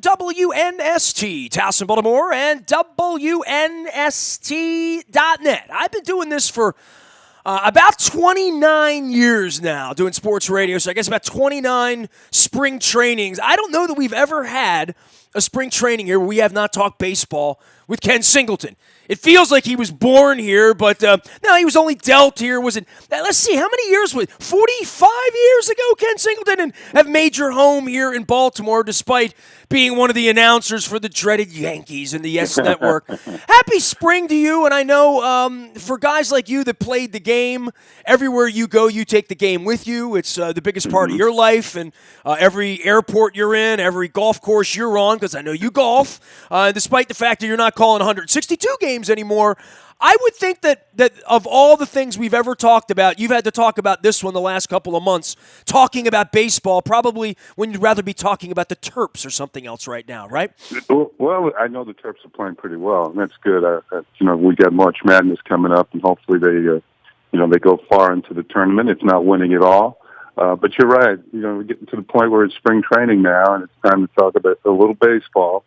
WNST, Towson, Baltimore, and WNST.net. I've been doing this for about 29 years now, doing sports radio, so I guess about 29 spring trainings. I don't know that we've ever had a spring training here where we have not talked baseball with Ken Singleton. It feels like he was born here, but no, he was only dealt here. Was it? Let's see, how many years was it? 45 years ago, Ken Singleton, and have made your home here in Baltimore, despite being one of the announcers for the dreaded Yankees and the Yes Network. Happy spring to you, and I know for guys like you that played the game, everywhere you go, you take the game with you. It's the biggest part of your life, and every airport you're in, every golf course you're on, because I know you golf, despite the fact that you're not calling 162 games anymore. I would think that of all the things we've ever talked about, you've had to talk about this one the last couple of months, talking about baseball, probably when you'd rather be talking about the Terps or something else right now, right? Well, I know the Terps are playing pretty well, and that's good. We got March Madness coming up, and hopefully they go far into the tournament, if not winning it all. But you're right. We're getting to the point where it's spring training now, and it's time to talk about a little baseball.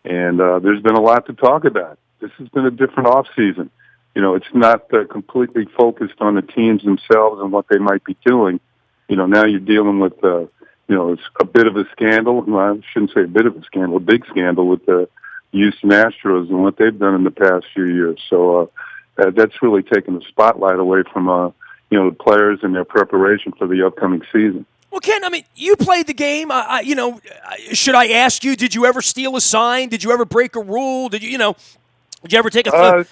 And there's been a lot to talk about. This has been a different off season. It's not completely focused on the teams themselves and what they might be doing. Now you're dealing with, it's a bit of a scandal. Well, I shouldn't say a bit of a scandal, a big scandal with the Houston Astros and what they've done in the past few years. So that's really taken the spotlight away from, the players and their preparation for the upcoming season. Well, Ken, you played the game. Should I ask you, did you ever steal a sign? Did you ever break a rule? Did you ever take a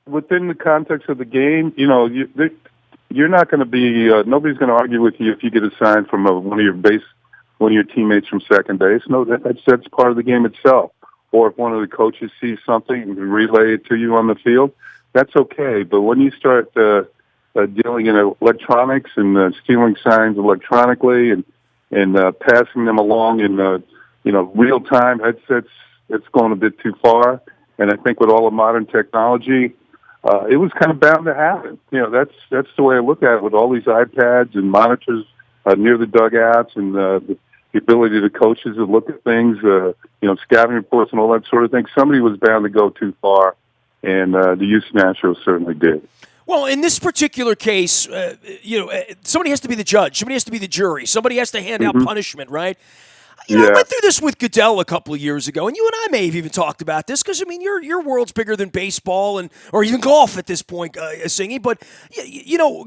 within the context of the game, you're not going to be. Nobody's going to argue with you if you get a sign from one of your teammates from second base. No, that's part of the game itself. Or if one of the coaches sees something and relay it to you on the field, that's okay. But when you start dealing in electronics and stealing signs electronically and passing them along in real time headsets, it's going a bit too far. And I think with all the modern technology, it was kind of bound to happen. That's the way I look at it, with all these iPads and monitors near the dugouts and the ability of the coaches to look at things, scouting reports and all that sort of thing. Somebody was bound to go too far, and the Houston Astros certainly did. Well, in this particular case, somebody has to be the judge. Somebody has to be the jury. Somebody has to hand out punishment, right? I went through this with Goodell a couple of years ago, and you and I may have even talked about this because, your world's bigger than baseball or even golf at this point, Singy. But,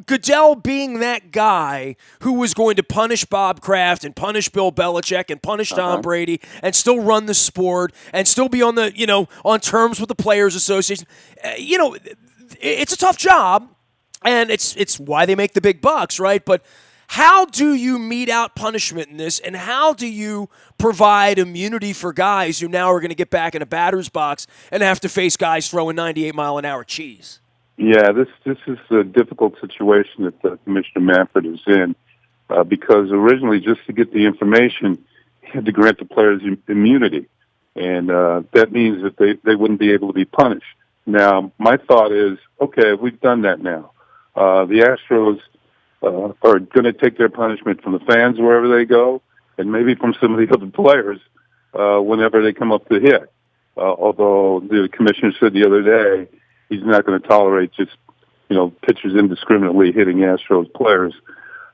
Goodell being that guy who was going to punish Bob Kraft and punish Bill Belichick and punish Tom Brady and still run the sport and still be on the, on terms with the Players Association, it's a tough job, and it's why they make the big bucks, right? But how do you mete out punishment in this, and how do you provide immunity for guys who now are going to get back in a batter's box and have to face guys throwing 98-mile-an-hour cheese? Yeah, this is a difficult situation that Commissioner Manfred is in because originally, just to get the information, he had to grant the players immunity, and that means that they wouldn't be able to be punished. Now, my thought is, okay, we've done that now. The Astros are going to take their punishment from the fans wherever they go, and maybe from some of the other players whenever they come up to hit. Although the commissioner said the other day he's not going to tolerate just pitchers indiscriminately hitting Astros players.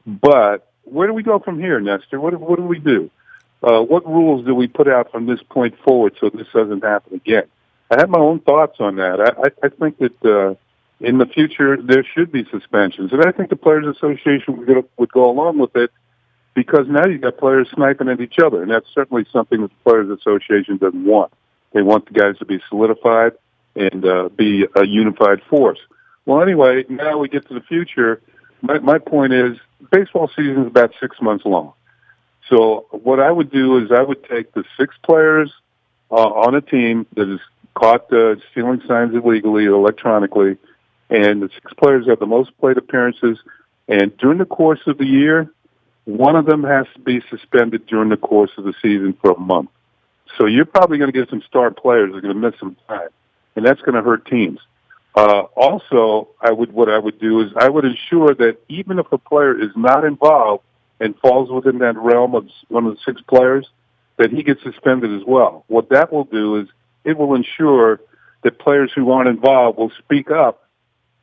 But where do we go from here, Nestor? What do we do? What rules do we put out from this point forward so this doesn't happen again? I have my own thoughts on that. I think that in the future there should be suspensions, and I think the Players Association would go along with it because now you've got players sniping at each other, and that's certainly something that the Players Association doesn't want. They want the guys to be solidified and be a unified force. Well, anyway, now we get to the future. My point is baseball season is about 6 months long. So what I would do is I would take the 6 players on a team that is caught stealing signs illegally or electronically, and the 6 players have the most plate appearances, and during the course of the year, one of them has to be suspended during the course of the season for a month. So you're probably going to get some star players that are going to miss some time, and that's going to hurt teams. Also, what I would do is I would ensure that even if a player is not involved and falls within that realm of one of the 6 players, that he gets suspended as well. What that will do is it will ensure that players who aren't involved will speak up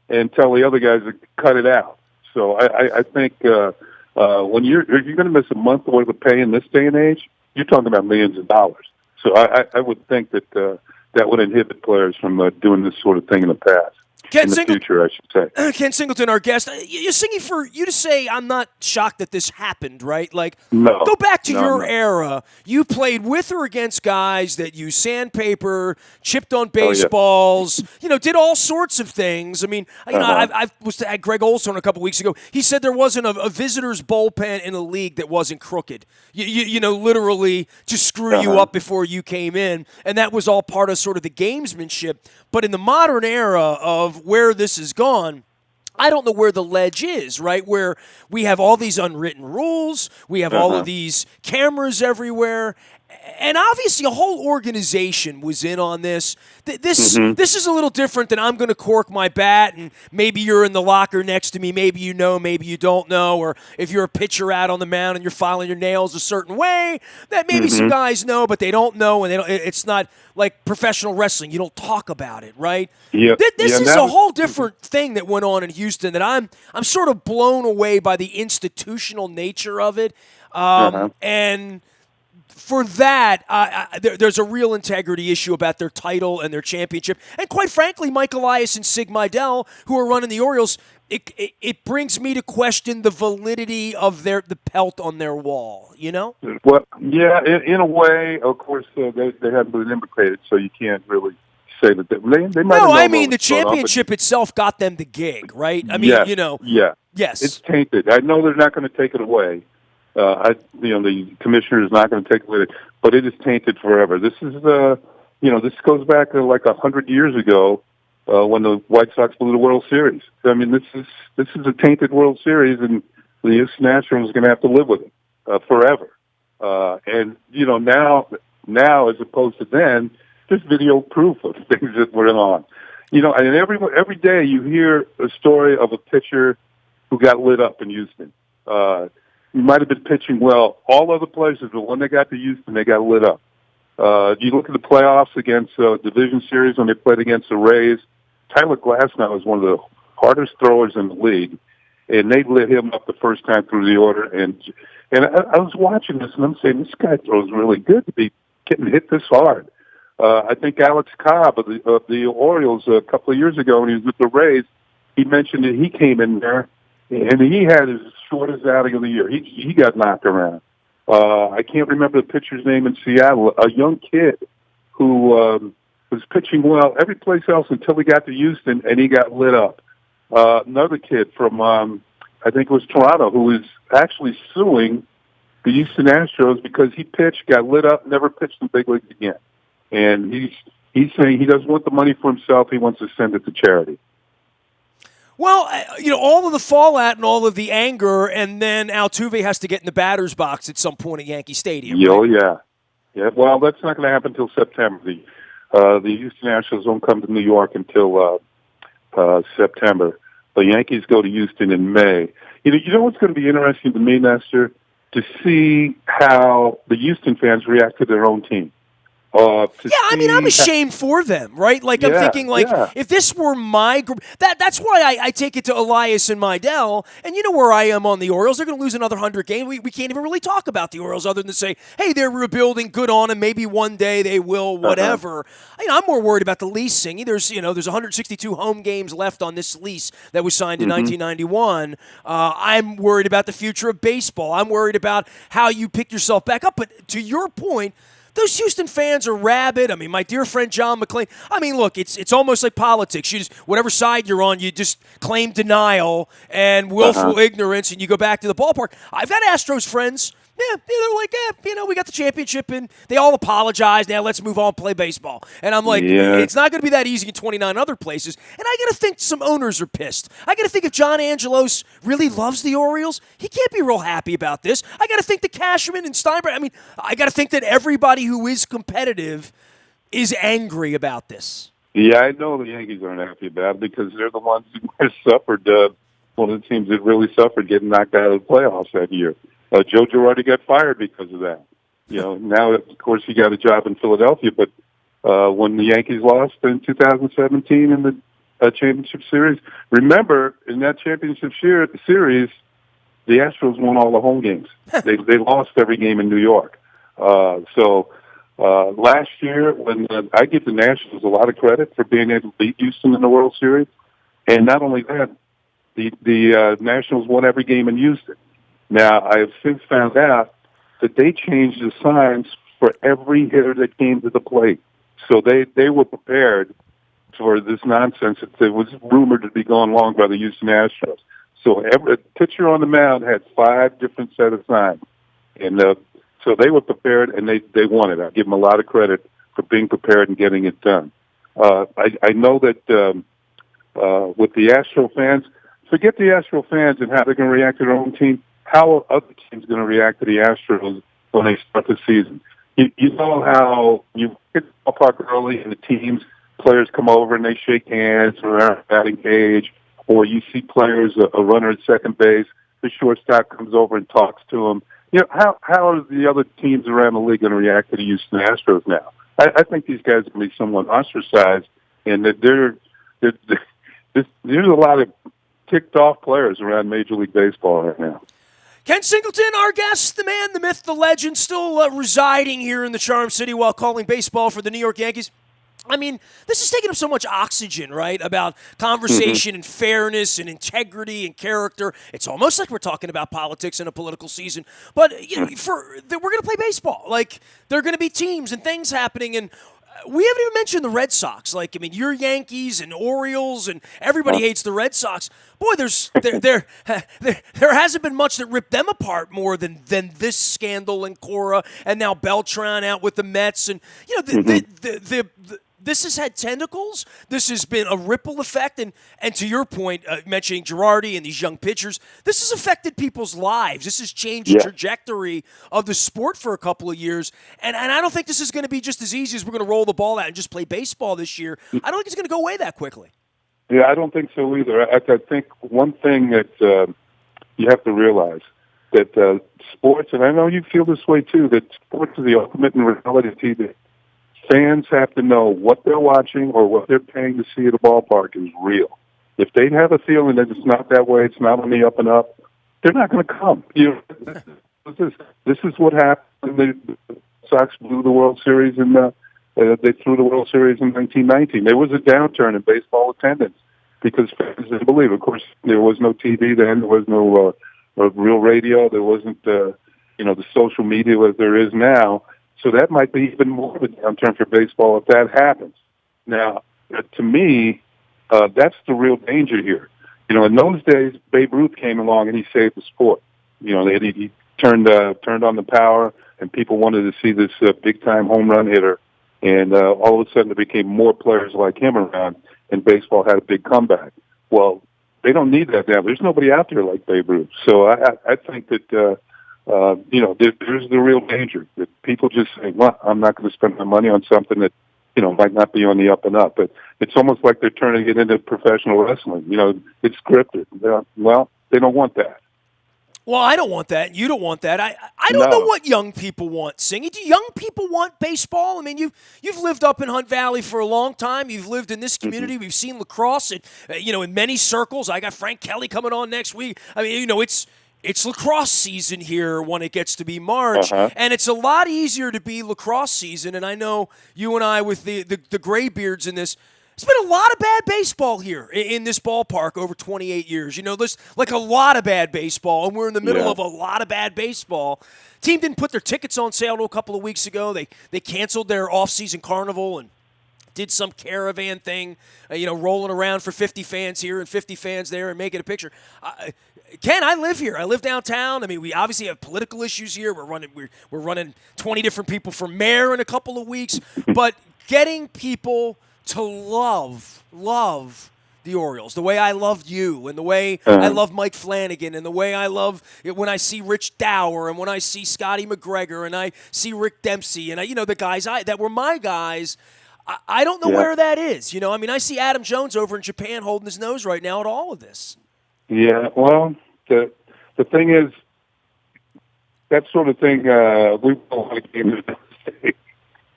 and tell the other guys to cut it out. So I think if you're going to miss a month worth of pay in this day and age, you're talking about millions of dollars. So I would think that that would inhibit players from doing this sort of thing in the past. In the future, I should say. Ken Singleton, our guest, you're singing for you to say, I'm not shocked that this happened, right? Like, no, go back to your era. You played with or against guys that used sandpaper, chipped on baseballs, did all sorts of things. I mean, I was at Greg Olson a couple weeks ago. He said there wasn't a visitor's bullpen in the league that wasn't crooked. Literally to screw you up before you came in, and that was all part of sort of the gamesmanship. But in the modern era of where this has gone, I don't know where the ledge is, right? Where we have all these unwritten rules, we have all of these cameras everywhere, and obviously a whole organization was in on this. This is a little different than I'm going to cork my bat and maybe you're in the locker next to me, maybe you know, maybe you don't know, or if you're a pitcher out on the mound and you're filing your nails a certain way, that maybe some guys know, but they don't know, and it's not like professional wrestling. You don't talk about it, right? Yeah. This is a whole different thing that went on in Houston that I'm sort of blown away by the institutional nature of it, and for that, there's a real integrity issue about their title and their championship. And quite frankly, Mike Elias and Sig Mejdal, who are running the Orioles, it brings me to question the validity of the pelt on their wall, Well, yeah, in a way, of course, they haven't been implicated, so you can't really say that they might have. No, I mean, the championship itself got them the gig, right? I mean, yes. It's tainted. I know they're not going to take it away. The commissioner is not going to take it with it, but it is tainted forever. This is this goes back like 100 years ago when the White Sox blew the World Series. I mean, this is a tainted World Series, and the Houston Astros is going to have to live with it forever. And now as opposed to then, there's video proof of things that went on. And every day you hear a story of a pitcher who got lit up in Houston. He might have been pitching well. All other places, but when they got to Houston, they got lit up. You look at the playoffs against division series when they played against the Rays. Tyler Glasnow is one of the hardest throwers in the league, and they lit him up the first time through the order. And I was watching this, and I'm saying, this guy throws really good to be getting hit this hard. I think Alex Cobb of the Orioles a couple of years ago when he was with the Rays, he mentioned that he came in there, and he had his shortest outing of the year. He got knocked around. I can't remember the pitcher's name in Seattle, a young kid who was pitching well every place else until he got to Houston, and he got lit up. Another kid from, I think it was Toronto, who is actually suing the Houston Astros because he pitched, got lit up, never pitched in the big leagues again. And he's saying he doesn't want the money for himself. He wants to send it to charity. Well, all of the fallout and all of the anger, and then Altuve has to get in the batter's box at some point at Yankee Stadium. Oh, right? Yeah. Well, that's not going to happen until September. The Houston Astros won't come to New York until September. The Yankees go to Houston in May. You know what's going to be interesting to me, Nestor, to see how the Houston fans react to their own team. I mean, I'm ashamed for them, right? Like, I'm thinking, if this were my group, that's why I take it to Elias and Mejdal, and you know where I am on the Orioles. They're going to lose another 100 games. We can't even really talk about the Orioles other than to say, hey, they're rebuilding, good on them, maybe one day they will, whatever. I'm more worried about the leasing. There's 162 home games left on this lease that was signed in 1991. I'm worried about the future of baseball. I'm worried about how you pick yourself back up. But to your point, those Houston fans are rabid. I mean, my dear friend John McClain. I mean, look, it's almost like politics. You just, whatever side you're on, you just claim denial and willful ignorance, and you go back to the ballpark. I've got Astros friends. Yeah, they're like, we got the championship, and they all apologize. Now let's move on and play baseball. And I'm like, it's not going to be that easy in 29 other places. And I got to think some owners are pissed. I got to think if John Angelos really loves the Orioles, he can't be real happy about this. I got to think that Cashman and Steinbrenner, I got to think that everybody who is competitive is angry about this. Yeah, I know the Yankees aren't happy about it because they're the ones who suffered, one of the teams that really suffered getting knocked out of the playoffs that year. Joe Girardi got fired because of that. Now, of course, he got a job in Philadelphia, but when the Yankees lost in 2017 in the championship series, remember, in that championship series, the Astros won all the home games. They lost every game in New York. Last year, when I give the Nationals a lot of credit for being able to beat Houston in the World Series, and not only that, the Nationals won every game in Houston. Now, I have since found out that they changed the signs for every hitter that came to the plate. So they were prepared for this nonsense that was rumored to be going along by the Houston Astros. So every pitcher on the mound had 5 different set of signs. And so they were prepared, and they won it. I give them a lot of credit for being prepared and getting it done. I know that with the Astro fans, forget the Astro fans and how they're going to react to their own team. How are other teams going to react to the Astros when they start the season? You know how you hit the ballpark early and the players come over and they shake hands or are at batting cage, or you see players, a runner at second base, the shortstop comes over and talks to them. How are the other teams around the league going to react to the Houston Astros now? I think these guys are going to be somewhat ostracized, and that there's a lot of ticked off players around Major League Baseball right now. Ken Singleton, our guest, the man, the myth, the legend, still residing here in the Charm City while calling baseball for the New York Yankees. I mean, this is taking up so much oxygen, right, about conversation and fairness and integrity and character. It's almost like we're talking about politics in a political season. But we're going to play baseball. Like, there are going to be teams and things happening, and we haven't even mentioned the Red Sox. Like, I mean, your Yankees and Orioles, and everybody hates the Red Sox. Boy, there hasn't been much that ripped them apart more than this scandal and Cora, and now Beltran out with the Mets, and this has had tentacles. This has been a ripple effect, and to your point, mentioning Girardi and these young pitchers, this has affected people's lives. This has changed the trajectory of the sport for a couple of years, and I don't think this is going to be just as easy as we're going to roll the ball out and just play baseball this year. I don't think it's going to go away that quickly. Yeah, I don't think so either. I think one thing that you have to realize that sports, and I know you feel this way too, that sports is the ultimate in reality TV. Fans have to know what they're watching or what they're paying to see at a ballpark is real. If they have a feeling that it's not that way, it's not on the up and up, they're not going to come. This is what happened. The Sox blew the World Series, and they threw the World Series in 1919. There was a downturn in baseball attendance because fans didn't believe. Of course, there was no TV then. There was no real radio. There wasn't the social media that there is now. So that might be even more of a downturn for baseball if that happens. Now, to me, that's the real danger here. In those days, Babe Ruth came along and he saved the sport. He turned on the power, and people wanted to see this big-time home run hitter. And all of a sudden, there became more players like him around, and baseball had a big comeback. Well, they don't need that now. There's nobody out there like Babe Ruth. So I think that there's the real danger that people just say, well, I'm not going to spend my money on something that, might not be on the up and up. But it's almost like they're turning it into professional wrestling. It's scripted. Well, they don't want that. Well, I don't want that. You don't want that. I don't know what young people want, Singy. Do young people want baseball? I mean, you've lived up in Hunt Valley for a long time. You've lived in this community. We've seen lacrosse, in many circles. I got Frank Kelly coming on next week. I mean, it's lacrosse season here when it gets to be March, and it's a lot easier to be lacrosse season. And I know you and I with the graybeards in this, it's been a lot of bad baseball here in this ballpark over 28 years. There's like a lot of bad baseball, and we're in the middle of a lot of bad baseball. Team didn't put their tickets on sale a couple of weeks ago. They canceled their off-season carnival and did some caravan thing, rolling around for 50 fans here and 50 fans there and making a picture. Ken, I live here. I live downtown. I mean, we obviously have political issues here. We're running 20 different people for mayor in a couple of weeks. But getting people to love the Orioles, the way I loved you, and the way I love Mike Flanagan, and the way I love it when I see Rich Dower, and when I see Scotty McGregor, and I see Rick Dempsey, and the guys that were my guys. I don't know where that is. I see Adam Jones over in Japan holding his nose right now at all of this. Yeah, well, the thing is, that sort of thing, we won a game in the state.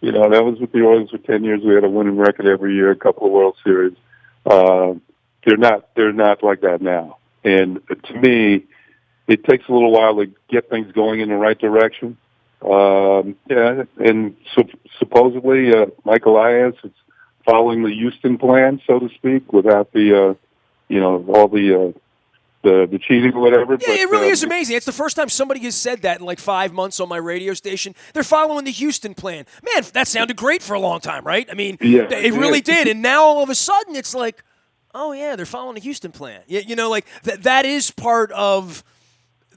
That was with the Orioles for 10 years. We had a winning record every year, a couple of World Series. They're not like that now. And to me, it takes a little while to get things going in the right direction. And supposedly Mike Elias is following the Houston plan, so to speak, without the all the cheating or whatever. Yeah, it really is amazing. It's the first time somebody has said that in like 5 months on my radio station. They're following the Houston plan. Man, that sounded great for a long time, right? I mean, it really did. And now all of a sudden it's like, oh, yeah, they're following the Houston plan. Like that is part of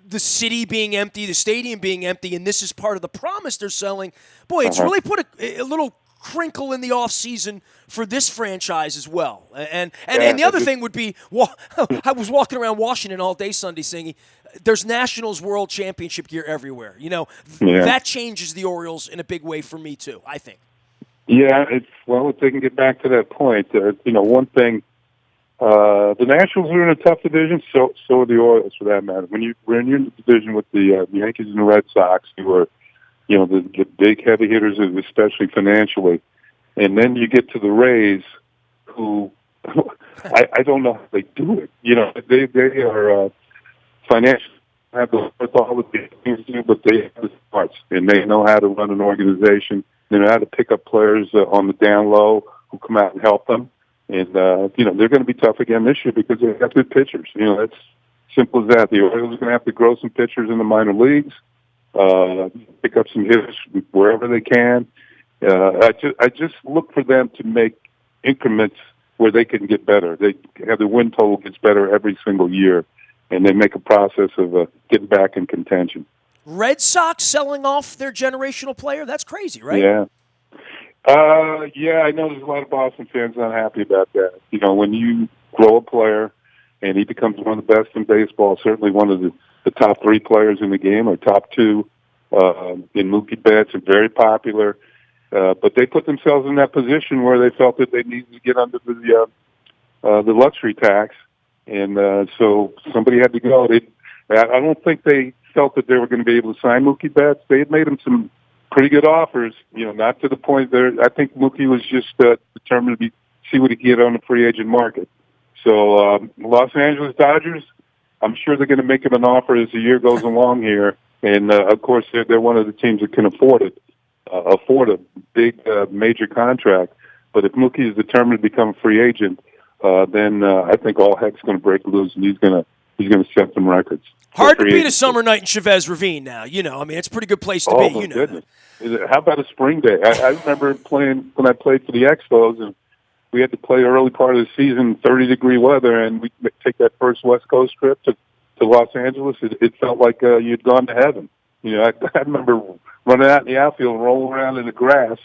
the city being empty, the stadium being empty, and this is part of the promise they're selling. Boy, it's really put a little crinkle in the offseason for this franchise as well. And the other thing would be, I was walking around Washington all day Sunday singing, there's Nationals World Championship gear everywhere. That changes the Orioles in a big way for me too, I think. Yeah, if they can get back to that point, one thing, the Nationals are in a tough division, so are the Orioles for that matter. When you're in the division with the Yankees and the Red Sox, who are the big heavy hitters, especially financially. And then you get to the Rays, who I don't know how they do it. They are financially have the all the things to do, but they have the smarts, and they know how to run an organization. They know how to pick up players on the down low who come out and help them. And they're going to be tough again this year because they have good pitchers. That's simple as that. The Orioles are going to have to grow some pitchers in the minor leagues. Pick up some hitters wherever they can. I just look for them to make increments where they can get better. They have the win total gets better every single year, and they make a process of getting back in contention. Red Sox selling off their generational player? That's crazy, right? Yeah. I know there's a lot of Boston fans not happy about that. When you grow a player and he becomes one of the best in baseball, certainly one of the top 3 players in the game, or top 2 in Mookie Betts, and very popular. But they put themselves in that position where they felt that they needed to get under the luxury tax, and so somebody had to go. I don't think they felt that they were going to be able to sign Mookie Betts. They had made him some pretty good offers, not to the point there. I think Mookie was just determined to see what he could get on the free agent market. So Los Angeles Dodgers, I'm sure they're going to make him an offer as the year goes along here. And, of course, they're one of the teams that can afford a big major contract. But if Mookie is determined to become a free agent, then I think all heck's going to break loose, and he's going to set some records. Hard to beat a summer night in Chavez Ravine now. It's a pretty good place to be. Goodness. How about a spring day? I remember playing when I played for the Expos, and we had to play early part of the season, 30-degree weather, and we take that first West Coast trip to Los Angeles. It felt like you'd gone to heaven. I remember running out in the outfield and rolling around in the grass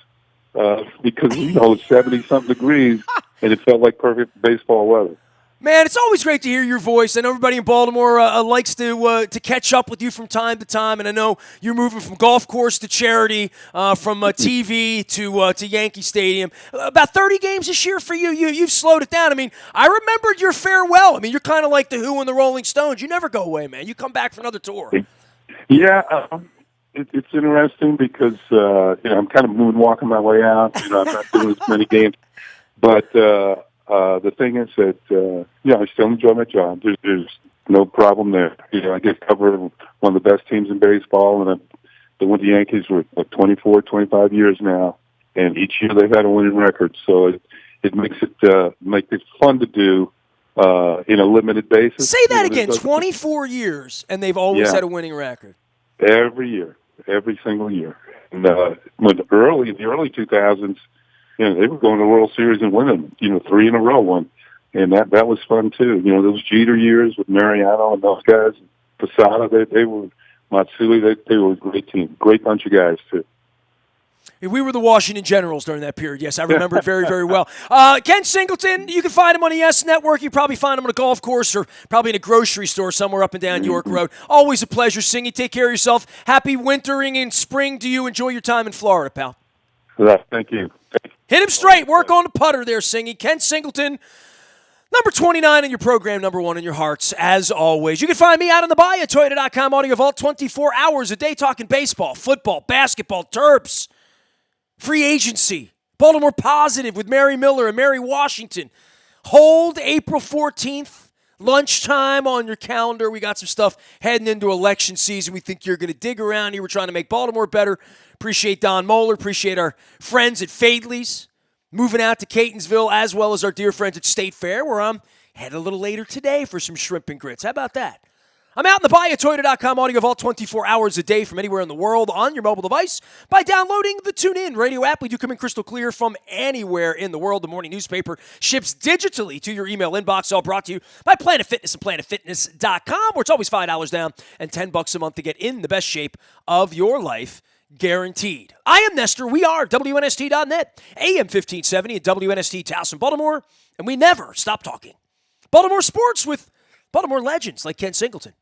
because, it's 70-something degrees, and it felt like perfect baseball weather. Man, it's always great to hear your voice. I know everybody in Baltimore likes to catch up with you from time to time, and I know you're moving from golf course to charity, from TV to Yankee Stadium. About 30 games this year for you. You've slowed it down. I mean, I remembered your farewell. I mean, you're kind of like the Who and the Rolling Stones. You never go away, man. You come back for another tour. Yeah, it's interesting because I'm kind of moonwalking my way out. I'm not doing as many games, but. The thing is that, I still enjoy my job. There's no problem there. I get to cover one of the best teams in baseball, and I've been with the Yankees for 24, 25 years now, and each year they've had a winning record. So it makes it fun to do in a limited basis. Say that again, 24 years, and they've always had a winning record. Every year, every single year. And in the early 2000s, they were going to the World Series and winning, 3 in a row one. And that was fun, too. Those Jeter years with Mariano and those guys, Posada, they were, Matsui, they were a great team. Great bunch of guys, too. We were the Washington Generals during that period. Yes, I remember it very, very well. Ken Singleton, you can find him on the YES Network. You probably find him on a golf course or probably in a grocery store somewhere up and down York Road. Always a pleasure, Singy. Take care of yourself. Happy wintering and spring to you. Enjoy your time in Florida, pal. Thank you. Hit him straight. Work on the putter there, Singy. Ken Singleton, Number 29 in your program, number 1 in your hearts, as always. You can find me out on the Bayou, Toyota.com, Audio Vault, 24 hours a day, talking baseball, football, basketball, Terps, free agency, Baltimore Positive with Mary Miller and Mary Washington. Hold April 14th, lunchtime on your calendar. We got some stuff heading into election season. We think you're going to dig around here. We're trying to make Baltimore better. Appreciate Don Moeller. Appreciate our friends at Fadley's. Moving out to Catonsville, as well as our dear friends at State Fair, where I'm headed a little later today for some shrimp and grits. How about that? I'm out in the Bayou, Toyota.com, Audio Vault, 24 hours a day from anywhere in the world on your mobile device by downloading the TuneIn radio app. We do come in crystal clear from anywhere in the world. The morning newspaper ships digitally to your email inbox, all brought to you by Planet Fitness and PlanetFitness.com, where it's always $5 down and $10 a month to get in the best shape of your life. Guaranteed. I am Nestor. We are WNST.net, AM 1570 at WNST Towson, Baltimore, and we never stop talking Baltimore sports with Baltimore legends like Ken Singleton.